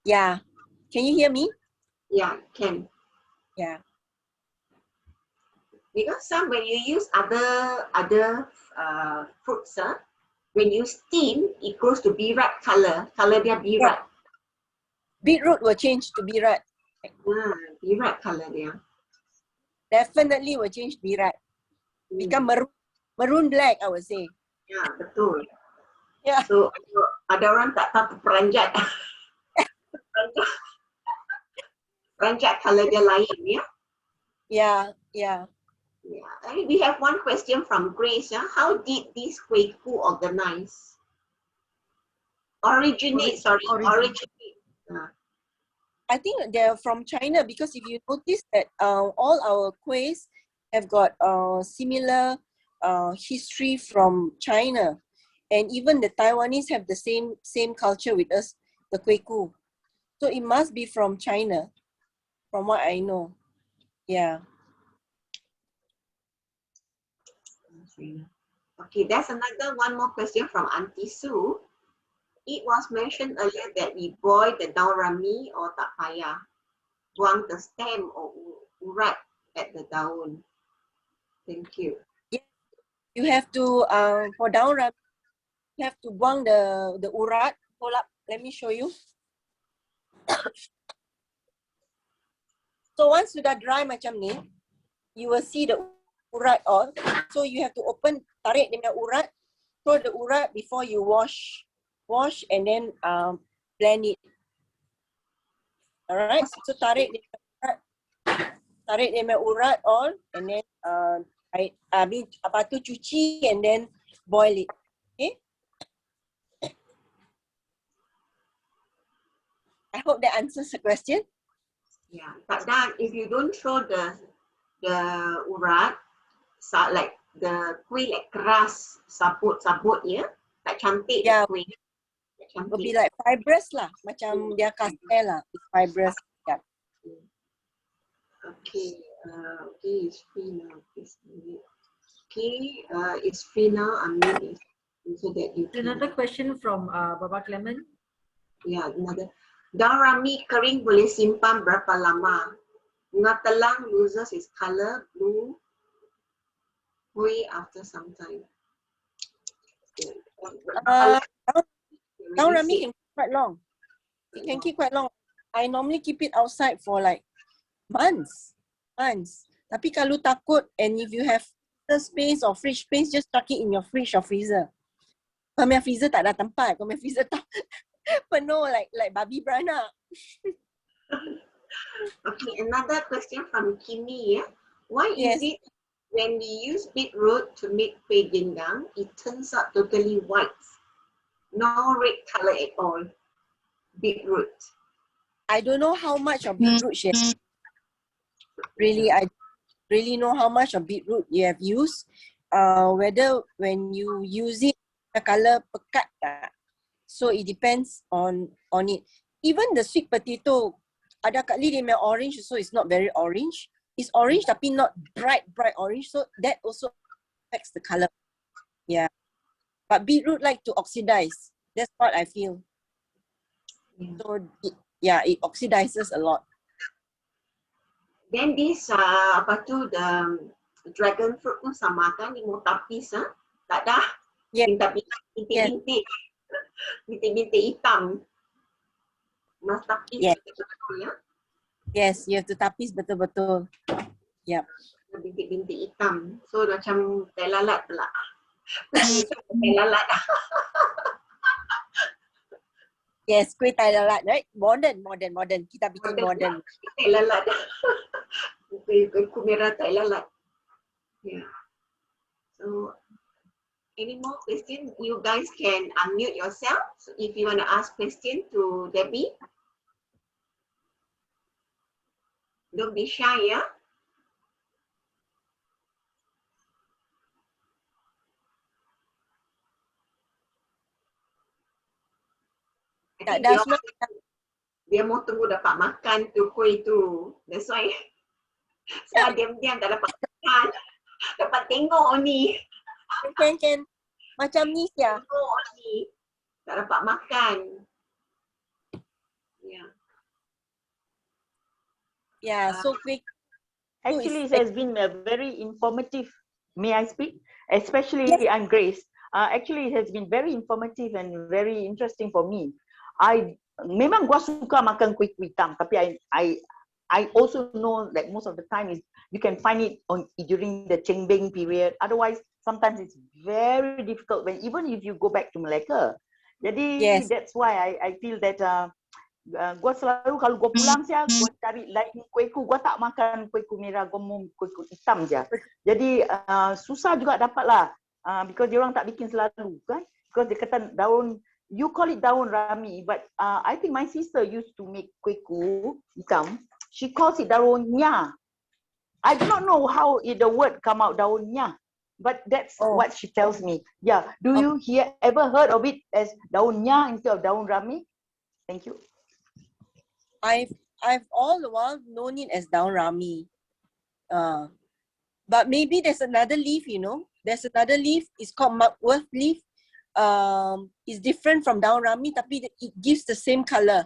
Yeah. Can you hear me? Yeah, can. Yeah. Because some when you use other fruits, when you steam, it goes to beetroot color. Color dia beetroot. Beetroot will change to beetroot. Beetroot color dia. Definitely will change beetroot. Become maroon black, I would say. Yeah, betul. Yeah. So ada orang tak tahu peranjat. Peranjat color dia lain, ya? Yeah. I mean, we have one question from Grace. How did this kueh organize? Originate. I think they're from China because if you notice that all our kuehs have got similar history from China, and even the Taiwanese have the same culture with us, the kueh. So it must be from China, from what I know. Yeah. Okay, there's one more question from Auntie Sue. It was mentioned earlier that we boil the daun rami or tak payah. Buang the stem or urat at the daun. Thank you. Yeah. You have to, for daun rami, you have to buang the urat. Hold up, let me show you. So once sudah dry macam ni, you will see the urat all. So you have to tarik dia punya urat, throw the urat before you wash and then blend it. Alright, so tarik dia punya urat all, and then apa tu cuci and then boil it. Okay. I hope that answers the question. Yeah, but then if you don't throw the urat, like the kuih like keras, sabut ya, tak cantik. Yeah, kuih. It will be like fibrous lah, macam dia kastel lah, it's fibrous. Yeah. Okay, it's free now. It's free now. So that you another question from Baba Clement. Ya, another. Daun rami kering boleh simpan berapa lama? Bunga telang loses its color blue way after some time. Yeah. Uh, Daun Release rami it. can keep quite long. It can keep quite long. I normally keep it outside for like months. Tapi kalau takut and if you have space or fridge space, just tuck it in your fridge or freezer. Kau punya freezer tak ada tempat. Kau punya freezer tak penuh like babi beranak. Okay, another question from Kimi. Yeah? Why Yes. is it when we use beetroot to make kueh gendang, it turns out totally white? No red color at all. Beetroot. I don't know how much of beetroot she has. Really, I really know how much of beetroot you have used. Whether when you use it, the color pekat tak. So it depends on it. Even the sweet potato, ada kali dia punya orange, so it's not very orange. It's orange tapi not bright orange. So that also affects the color. Yeah. But beetroot like to oxidize. That's what I feel. So it oxidizes a lot. Then this apa tu the dragon fruit pun sama kan, dia mau tapis tak dah. Yeah. Bintik-bintik hitam. Mas tapis betul-betul ya. Yes, you have to tapis betul-betul. Yep. Bintik-bintik hitam. So macam teh lalat pula. Teh lalat. Yes, kuih tai lalat, right? Modern. Kita bikin modern. Teh lalat. Kuih merah teh lalat. Yeah. So, any more questions? You guys can unmute yourself so if you want to ask question to Debbie. Don't be shy, ya. Dia mau tunggu dapat makan tu kuih tu. That's why saya diam-diam tak dapat makan. Dapat tengok ni. Can. Macam ni ya. Tengok ni. Tak dapat makan. Yeah. Yeah, so quick. Actually, it has been a very informative. May I speak? Especially, yes. I'm Grace. Actually, it has been very informative and very interesting for me. Memang gua suka makan kuih hitam, tapi I also know that most of the time is you can find it during the Cengbeng period. Otherwise, sometimes it's very difficult when even if you go back to Malacca. Jadi that's why I feel that gua selalu kalau gua pulang siang gua cari lain kuihku, gua tak makan kuihku merah, gua mau kuihku hitam je. Jadi susah juga dapat lah because dia orang tak bikin selalu kan, because dia kata daun, you call it daun rami, but I think my sister used to make kuihku hitam, she calls it daun nya. I do not know how the word come out daun nya, but that's what she tells me. Yeah, do you ever heard of it as daun nya instead of daun rami? Thank you. I've all the while known it as daun rami. But maybe there's another leaf, you know. There's another leaf, it's called mugwort leaf. It's different from daun rami, tapi it gives the same color.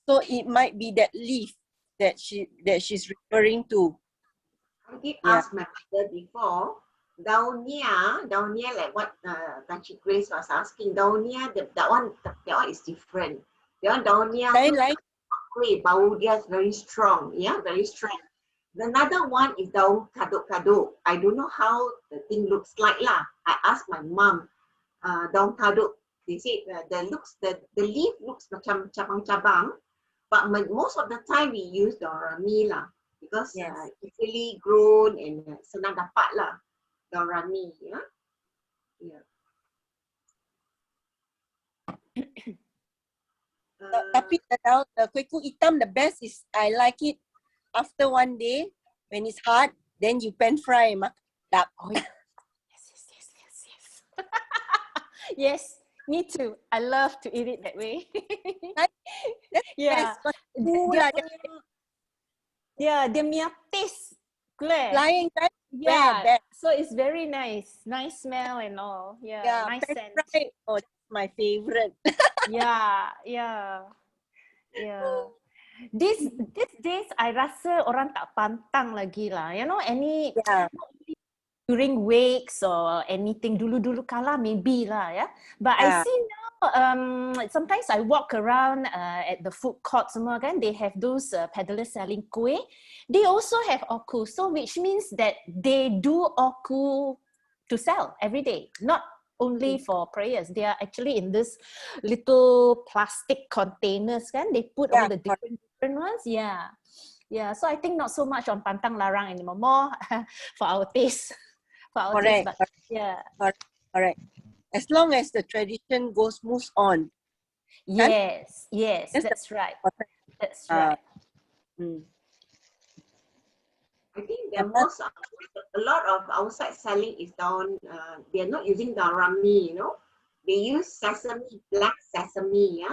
So it might be that leaf that she's referring to. I did ask my mother before, daunnya like what Tachi Grace was asking, daunnya that one is different. That one daunnya like bau dia is very strong, very strong. Another one is daun kaduk-kaduk. I don't know how the thing looks like lah. I asked my mom, daun kaduk. They say the leaf looks macam cabang-cabang, but most of the time we use daun rami lah because easily grown and senang dapat lah daun rami. Tapi the kuih hitam, the best is I like it after one day when it's hard, then you pan fry. Yes, me too. I love to eat it that way. Yeah. Dia punya taste clear. Flying, right? Yeah. So it's very nice. Nice smell and all. Yeah, nice scent. Oh, my favorite. Yeah, yeah, yeah. These days, I rasa orang tak pantang lagi lah. You know, Yeah. during wakes or anything dulu kala maybe lah, yeah. But I Yeah. see now, sometimes I walk around at the food court semua kan, they have those peddlers selling kueh. They also have oku, so which means that they do oku to sell every day, not only for prayers. They are actually in this little plastic containers kan. They put all the different ones. Yeah. Yeah. So I think not so much on pantang larang anymore. More for our taste. For our taste. But yeah. Correct. As long as the tradition moves on. Yes. Yes. That's right. That's right. I think the a lot of outside selling is down. They are not using the rami, you know. They use sesame, black sesame, yeah.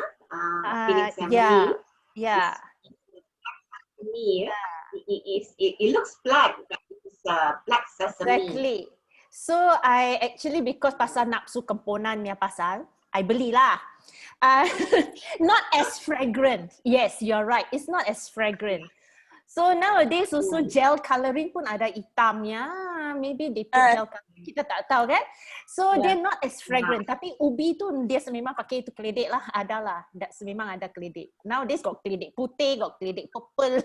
Phoenix sesame. Yeah. Sesame, yeah. It looks black, but it's black sesame. Exactly. So I actually, because pasal nafsu kemponan ni pasal, I belilah. Not as fragrant. Yes, you're right. It's not as fragrant. So nowadays also gel coloring pun ada hitamnya. Maybe they put gel coloring. Kita tak tahu kan. So they're not as fragrant. Tapi ubi tu dia memang pakai itu keledek lah. Ada lah. Memang ada keledek. Nowadays got keledek putih, got keledek purple.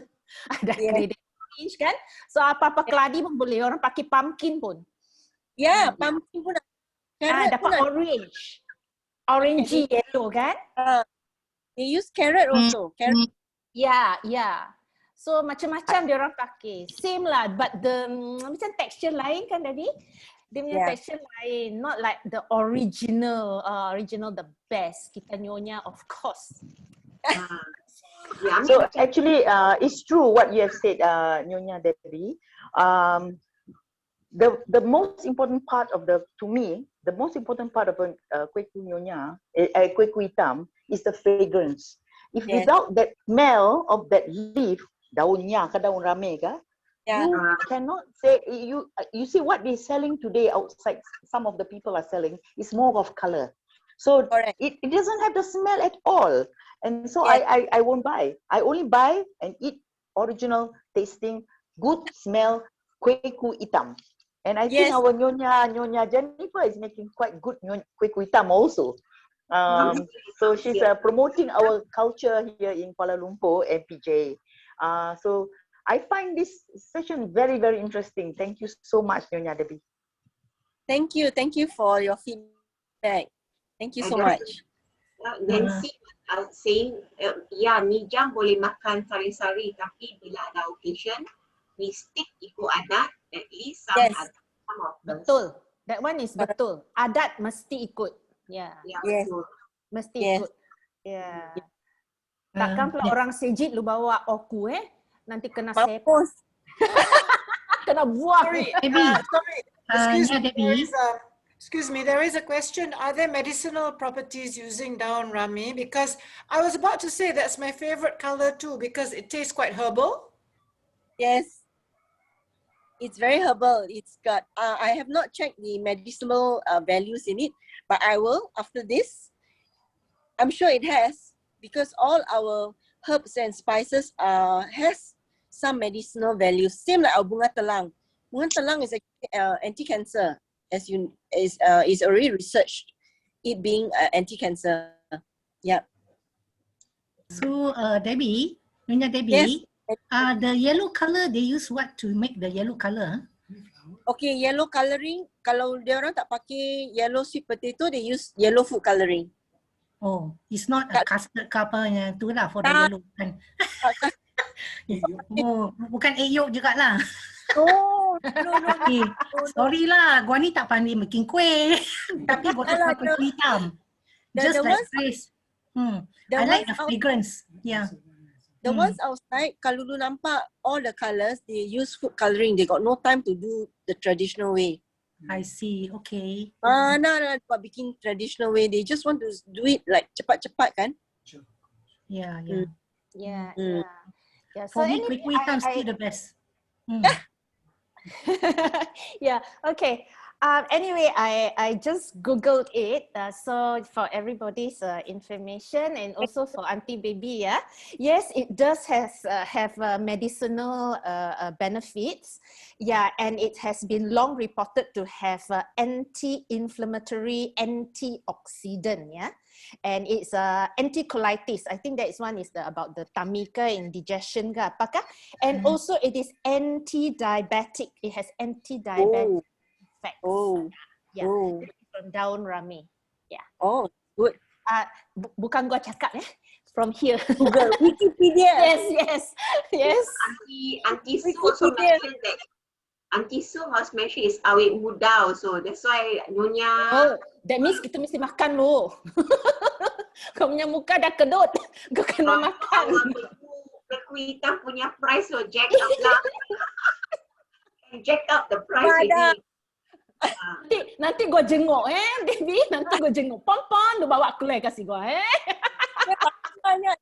Ada keledek orange kan. So apa-apa keladi pun boleh. Orang pakai pumpkin pun. Ya, pumpkin pun ada. Dapat orange. Orangey yellow kan. They use carrot also. Carrot. Yeah. So macam-macam dia orang pakai. Same lah, but the macam texture lain kan tadi. Dia punya texture lain, not like the original the best. Kita nyonya of course. So actually it's true what you have said, Nyonya Debbie. The most important part of the most important part of kueh nyonya, kueh hitam is the fragrance. If without that smell of that leaf, daunnya ke daun rame ke, you cannot say, you see what they're selling today outside, some of the people are selling is more of color. So it doesn't have the smell at all. And so I won't buy. I only buy and eat original tasting, good smell kueh hitam. And I think our Nyonya Jennifer is making quite good kueh hitam also. So she's promoting our culture here in Kuala Lumpur and PJ. So I find this session very, very interesting. Thank you so much, Nyonya Debbie. Thank you for your feedback. Thank you so much. Nancy saying, Nijam boleh makan sari-sari, tapi bila ada occasion, we stick ikut adat, at least some adat. Betul. That one is betul. Adat mesti ikut. Yeah. Betul. Mesti ikut. Yeah. Takkan pula orang sejid lu bawa oku nanti kena sepos. Kena buang. Sorry. Excuse me, there is a question. Are there medicinal properties using daun rami? Because I was about to say that's my favorite color too, because it tastes quite herbal. Yes. It's very herbal. It's got, I have not checked the medicinal values in it, but I will after this. I'm sure it has, because all our herbs and spices has some medicinal values. Same like our bunga telang. Bunga telang is anti-cancer, as is already researched, it being anti-cancer. Yeah. So Debbie, Nyonya Debbie, the yellow color they use what to make the yellow color? Okay, yellow coloring. Kalau dia orang tak pakai yellow sweet potato, they use yellow food coloring. Oh, it's not a custard ke apa yang tu lah for the yellow kan? Oh, bukan egg yolk juga lah. Oh, no. Okay. Sorry lah, gua ni tak pandai making kuih. Tapi gua tak pakai kuih hitam. Just like Grace. I like the fragrance. Yeah. The ones outside, kalau lu nampak all the colours, they use food colouring. They got no time to do the traditional way. I see. Okay. Buat bikin traditional way. They just want to do it like cepat-cepat kan? Yeah. Yeah. For me, kuih hitam still the best. Yeah. Okay. Anyway, I just Googled it. So for everybody's information and also for Auntie Baby, yeah. Yes, it does have medicinal benefits. Yeah, and it has been long reported to have anti-inflammatory, antioxidant, yeah. And it's anti-colitis. I think that is one is about the tummy ke, indigestion ke apa ke. And also it is anti-diabetic. It has anti-diabetic effects. Yeah, from daun rami. Yeah. Oh, good. Bukan gua cakap ya. From here. Google, Wikipedia. Yes. Auntie Sue also mentioned that. Auntie Sue has mentioned is awet muda also. That's why Nyonya. Oh, that means kita mesti makan lo. Kau punya muka dah kedut. Kau kena makan. Beku hitam punya price so jack up lah. Jack up the price Nanti gua jenguk baby. Nanti gua jenguk. Pom-pom lu bawa keluar kasih gua Banyak.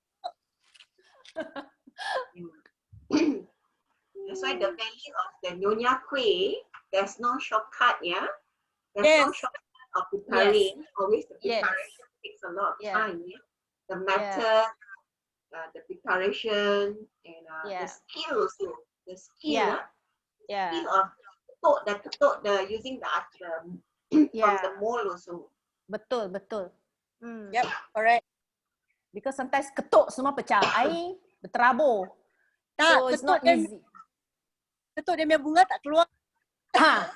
That's why the value of the Nyonya Kueh, there's no shortcut, yeah? There's no shortcut of preparing. Always the preparation takes a lot of time, yeah? The method, the preparation, and the skill also. The skill, skill of using the from the mold also. Betul. Yep, correct. Because sometimes ketuk semua pecah. Air berterabur. So it's not easy. Ketuk dia punya bunga tak keluar.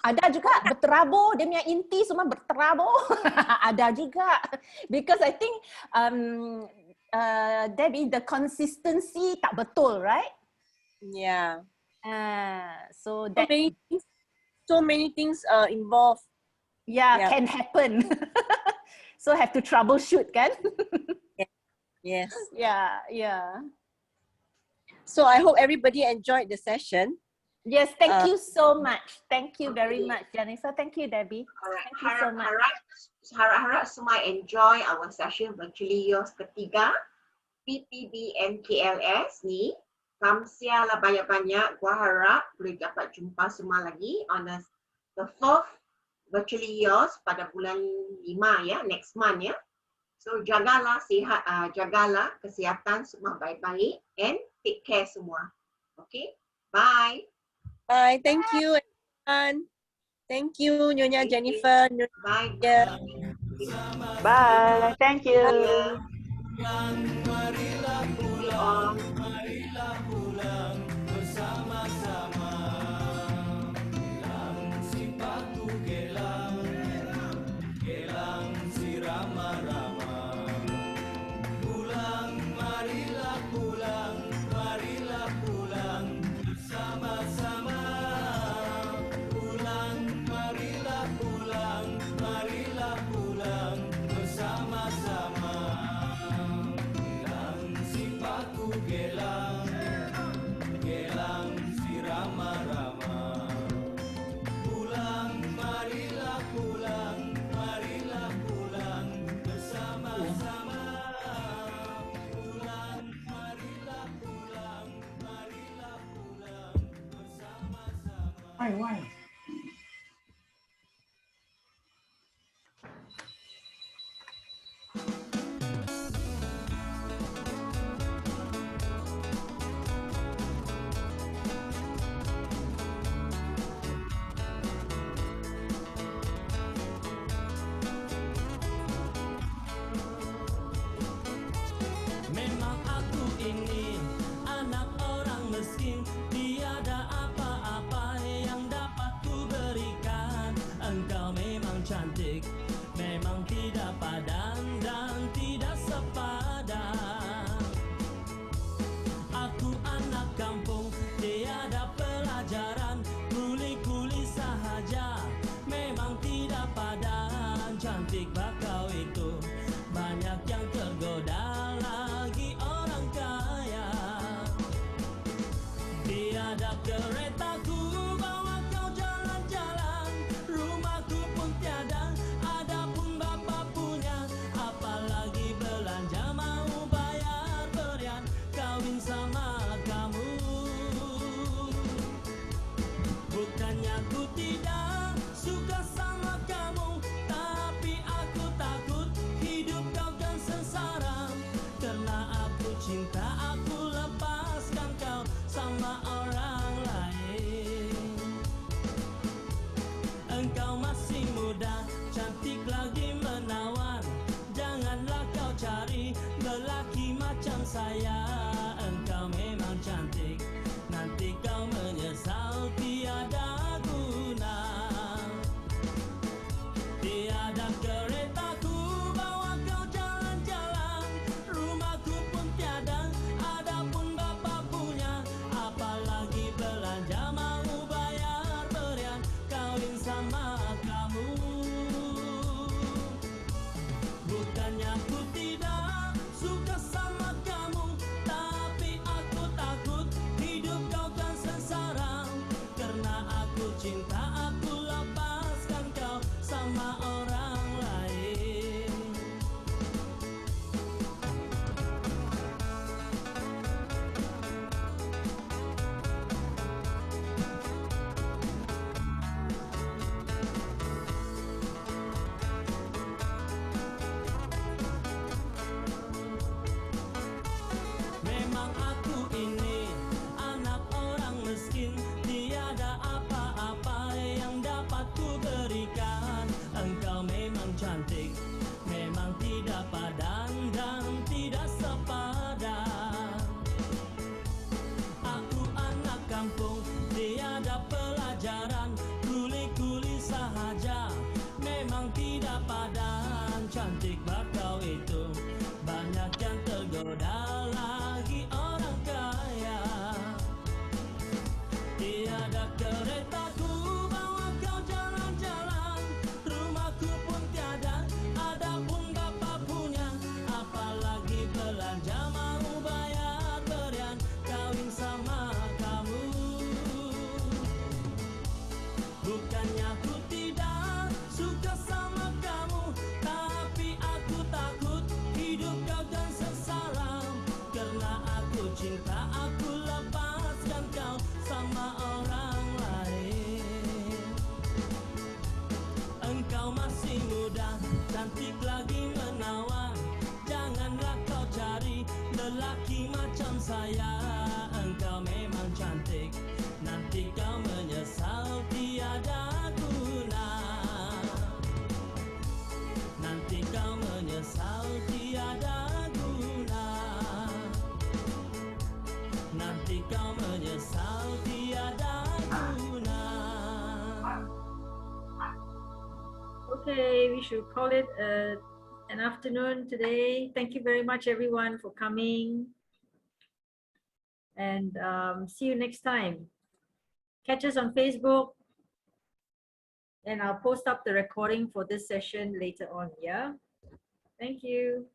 Ada juga berterabur, dia punya inti semua berterabur. Ada juga. Because I think Debbie, the consistency tak betul, right? Yeah. So many things involved. Yeah, can happen. So have to troubleshoot, kan? Yes. Yeah. So I hope everybody enjoyed the session. Yes, thank you so much. Thank you very much, Jennifer. Thank you, Debbie. Thank you so much. Harap semua enjoy our session virtually yours ketiga PPBN KLS ni. Kamsia lah banyak-banyak. Gua harap boleh dapat jumpa semua lagi on the 4th virtually yours pada bulan 5 ya, next month ya. So jagalah sihat, jagalah kesihatan semua baik-baik and take care semua. Okay, bye. Bye. Thank you, everyone. Thank you, Nyonya Jennifer. Bye. Bye. Thank you. Marilah pulang bersama-sama. Gelang si patu gelang, gelang si rama-rama. Pulang, marilah pulang bersama-sama. Pulang, marilah pulang bersama-sama. Gelang si patu gelang, gelang si rama-rama. Pulang, marilah pulang bersama-sama. Pulang, marilah pulang bersama-sama. Why? Memang aku ini anak orang miskin, tiada apa-apa yang dapat ku berikan. Engkau memang cantik, memang tidak padan dan tidak sepadan. Aku anak kampung, tiada pelajaran, kuli-kuli sahaja, memang tidak padan. Cantik bakau itu, banyak yang tergoda, lagi orang kaya. Tiada keretaku bawa kau jalan-jalan, rumahku pun tiada, adapun bapa punya. Apalagi belanja mau bayar berian, kawin sama kamu. Bukannya ku tidak suka sama saya, engkau memang cantik. Nanti kau menyesal tiada guna. Tiada keretaku bawa kau jalan-jalan, rumahku pun tiada, adapun bapa punya. Apalagi belanja mau bayar berian, kawin sama kamu. Bukannya aku tidak suka sama kamu, tapi aku takut hidup kau kan sengsara. Karena aku cinta, aku lepaskan kau sama orang lain. Memang aku ini anak orang miskin, tiada apa-apa yang dapat ku berikan. Engkau memang cantik, memang tidak padan dan tidak sepadan. Aku anak kampung, tiada pelajaran, kuli-kuli sahaja, memang tidak padan. Cantik bakau itu, banyak yang tergoda lagi orang kaya. Tiada keretaku bawa kau jalan-jalan, rumahku pun tiada, adapun bapa punya. Apalagi belanja mau bayar berian, kawin sama kamu. Bukannya aku tidak suka sama kamu, tapi aku takut hidup kau dan sengsara. Karena aku cinta, aku lepaskan kau sama orang lain. Engkau masih muda, cantik lagi menawan, janganlah kau cari lelaki macam saya. Engkau memang cantik, nanti kau menyesal tiada guna. Nanti kau menyesal tiada guna. Nanti kau menyesal tiada guna. Okay, we should call it an afternoon today. Thank you very much, everyone, for coming. And see you next time. Catch us on Facebook. And I'll post up the recording for this session later on, yeah? Thank you.